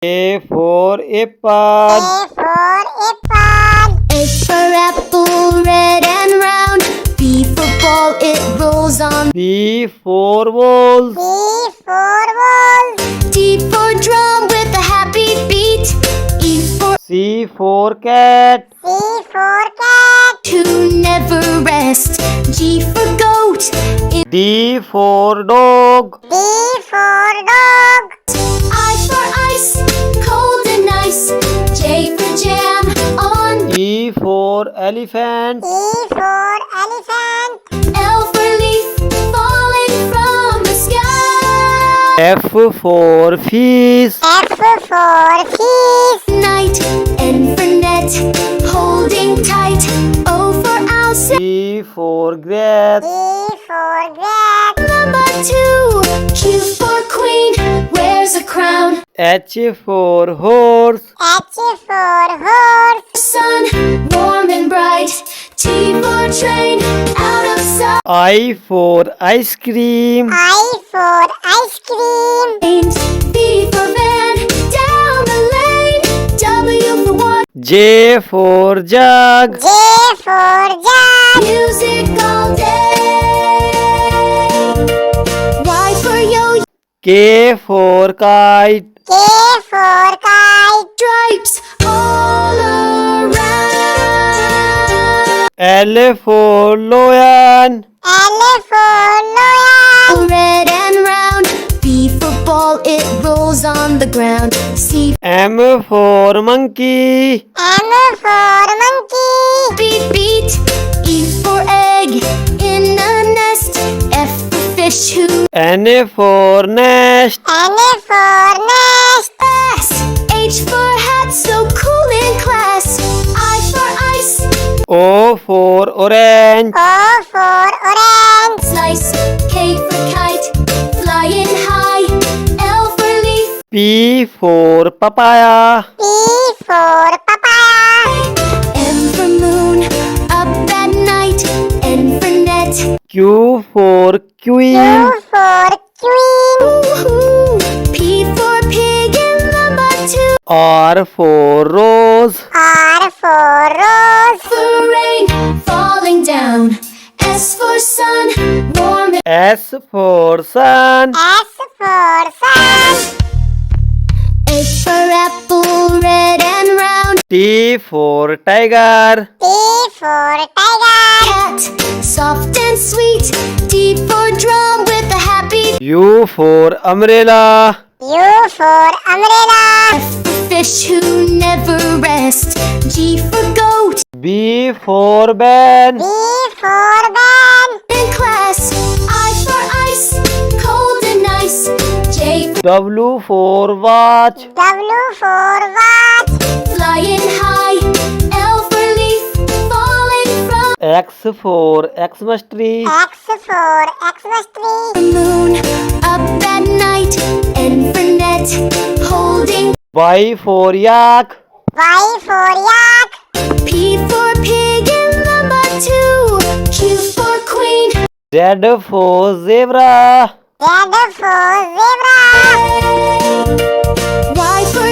A for apple. A for apple. A for apple, red and round. B for ball, it rolls on. B for balls. B for ball. D for drum with a happy beat. E for C for cat. C for cat. to never rest. G for goat. D for dog. D for dog. I for ice, cold and nice. J for jam on. E for elephant. E for elephant. L for leaf falling from the sky. F for fish. F for fish. Night. N for net holding tight. O for owl. G for grass. G for grass. Number 2. Q for queen wears a crown. H for horse. H for horse. Sun warm and bright. T for train out of sight. I for ice cream. I for ice cream. V for van down the lane. W for water. J for jug. J for jug. Music all day. Y for yo. K for kite. K for kite. Stripes all around. L for lion. L for lion. Red and round. B for ball, it rolls on the ground. C M for monkey. M for monkey. beat beat. E for egg in a nest. F for fish who N for nest. N for nest. S. H for hat so cool in class. I for ice O for orange. O for orange. slice. K for kite flying high. L for leaf. P for papaya. P for papaya. M for moon up at night. N for net. Q for queen. Q for queen. Woo-hoo. P for pig in number 2. R for rose. R for rose. For rain falling down. S for sun warm and S for sun. S for sun. A for apple red and round. T for tiger. T for tiger. Cat soft and sweet. D for drum with a happy. U for umbrella. U for umbrella. F for fish who never rest. G for goat B for ben. B for ben. in class. I for ice cold and nice. J for W for watch. W for watch. flying high. L for leaf falling from X for Xmas tree. X for Xmas tree. the moon up at night. N for net holding. Y for yak. Y for yak. P for pig in number 2. Q for queen. Z for zebra. Z for zebra. Y for